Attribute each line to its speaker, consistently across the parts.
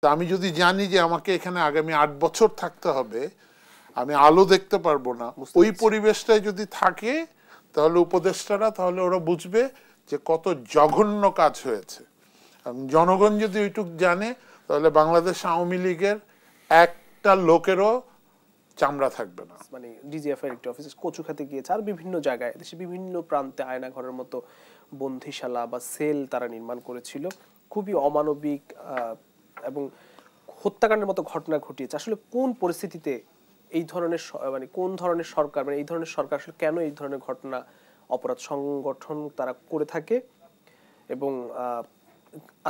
Speaker 1: আমি যদি জানি যে আমাকে এখানে আগামী ৮ বছর থাকতে হবে, আমি আলো দেখতে পারবো না, ওই পরিবেশটাই যদি থাকে তাহলে উপদেষ্টারা, তাহলে ওরা বুঝবে যে কত জঘন্য কাজ হয়েছে। জনগণ যদি ওইটুক জানে তাহলে বাংলাদেশ আওয়ামী লীগের একটা লোকেরও চামড়া থাকবে না।
Speaker 2: মানে ডিজিএফ এর একটা অফিস কচুখাতে গিয়েছে, আর বিভিন্ন জায়গায় দেশে বিভিন্ন প্রান্তে আয়নাঘরের মতো বন্দিশালা বা সেল তারা নির্মাণ করেছিল, খুবই অমানবিক এবং হত্যাকাণ্ডের মতো ঘটনা ঘটিয়েছে। আসলে কোন পরিস্থিতিতে এই ধরনের মানে কোন ধরনের সরকার, মানে এই ধরনের সরকার আসলে কেন এই ধরনের ঘটনা, অপরাধ সংগঠন তারা করে থাকে, এবং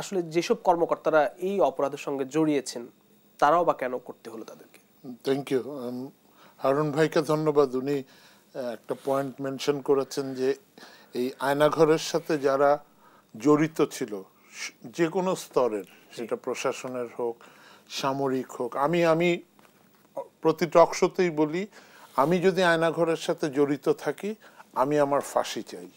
Speaker 2: আসলে যেসব কর্মকর্তারা এই অপরাধের সঙ্গে জড়িয়েছেন তারাও বা কেন করতে হলো তাদেরকে?
Speaker 1: থ্যাংক ইউ হারুন ভাইকে ধন্যবাদ। উনি একটা পয়েন্ট মেনশন করেছেন যে এই আয়নাঘরের সাথে যারা জড়িত ছিল যে কোনো স্তরের, সেটা প্রশাসনের হোক, সামরিক হোক, আমি প্রতি টক শোতেই বলি, আমি যদি আয়নাঘরের সাথে জড়িত থাকি আমি আমার ফাঁসি চাই।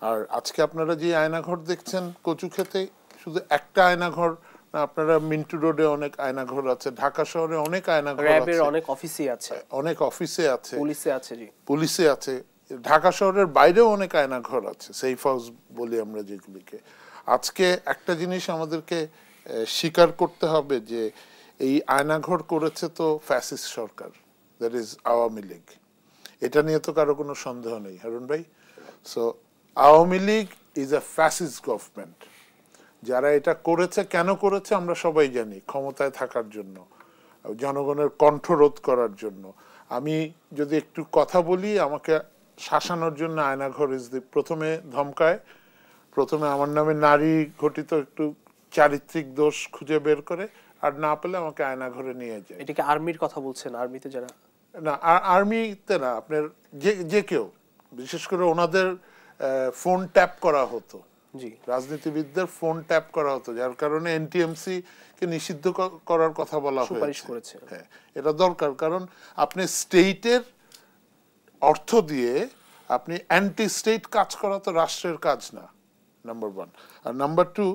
Speaker 1: আর আজকে আপনারা যে আয়নাঘর দেখছেন কচুক্ষেতে, শুধু একটা আয়নাঘর না, আপনারা মিন্টু রোডে অনেক আয়নাঘর আছে, ঢাকা শহরে অনেক আয়নাঘর আছে,
Speaker 2: অনেক অফিসে আছে,
Speaker 1: অনেক অফিসে আছে,
Speaker 2: পুলিশে আছে, জি
Speaker 1: পুলিশে আছে, ঢাকা শহরের বাইরেও অনেক আয়নাঘর আছে, সেফ হাউস বলি আমরা যেগুলিকে। আজকে একটা জিনিস আমাদেরকে স্বীকার করতে হবে যে এই আয়নাঘর করেছে তো fascist Sarkar, that is Awami League. এটা নিয়ে তো কারো কোনো সন্দেহ নেই হারুন ভাই। So Awami League is a fascist government. যারা এটা করেছে, কেন করেছে আমরা সবাই জানি, ক্ষমতায় থাকার জন্য, জনগণের কণ্ঠরোধ করার জন্য। আমি যদি একটু কথা বলি, আমাকে শাসানোর জন্য আয়নাঘর ইজ দি, প্রথমে ধমকায়, প্রথমে আমার নামে নারী ঘটিত একটু চারিত্রিক দোষ খুঁজে বের করে, আর না পেলে আমাকে আয়নাঘরে নিয়ে যায়।
Speaker 2: এটাকে আর্মির কথা বলছেন? আর্মিতে যারা,
Speaker 1: না আর্মিতে না, আপনার যে কেউ, বিশেষ করে ওনাদের ফোন ট্যাপ করা হতো,
Speaker 2: জি
Speaker 1: রাজনীতিবিদদের ফোন ট্যাপ করা হতো, যার কারণে এনটিএমসি কে নিষিদ্ধ করার কথা বলা হয়েছে। হ্যাঁ, এটা দরকার, কারণ আপনি স্টেটের অর্থ দিয়ে আপনি অ্যান্টি স্টেট কাজ করা তো রাষ্ট্রের কাজ না, নাম্বার ওয়ান। আর নাম্বার টু,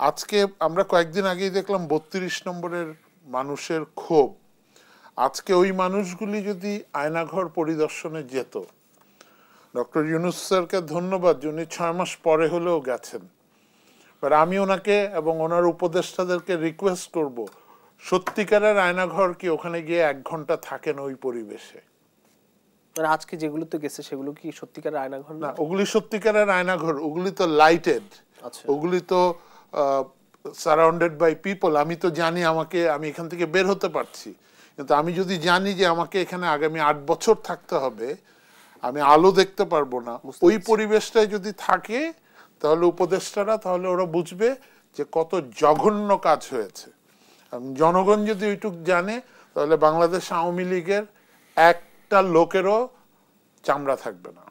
Speaker 1: আজকে আমরা কয়েকদিন আগেই দেখলাম ৩২ নম্বরের মানুষের ক্ষোভ। আজকে ওই মানুষগুলি যদি আয়নাঘর পরিদর্শনে যেত, ডক্টর ইউনূস স্যারকে ধন্যবাদ, উনি ৬ মাস পরে হলেও গেছেন। বাট আমি ওনাকে এবং ওনার উপদেষ্টাদেরকে রিকোয়েস্ট করব, সত্যিকারের আয়নাঘর কি ওখানে গিয়ে ১ ঘন্টা থাকেন ওই পরিবেশে?
Speaker 2: মানে আজকে যেগুলোতে গেছে সেগুলো কি সত্যিকারের আয়নাঘর না?
Speaker 1: ওগুলি সত্যিকারের আয়নাঘর, ওগুলি তো লাইটেড, ওগুলি তো সারাউন্ডেড বাই পিপল। আমি তো জানি আমি এখান থেকে বের হতে পারছি, কিন্তু আমি যদি জানি যে আমাকে এখানে আগামী ৮ বছর থাকতে হবে, আমি আলো দেখতে পারবো না, ওই পরিবেশটাই যদি থাকে তাহলে উপদেষ্টারা, তাহলে ওরা বুঝবে যে কত জঘন্য কাজ হয়েছে। জনগণ যদি ওইটুক জানে তাহলে বাংলাদেশ আওয়ামী লীগের একটা লোকেরও চামড়া থাকবে না।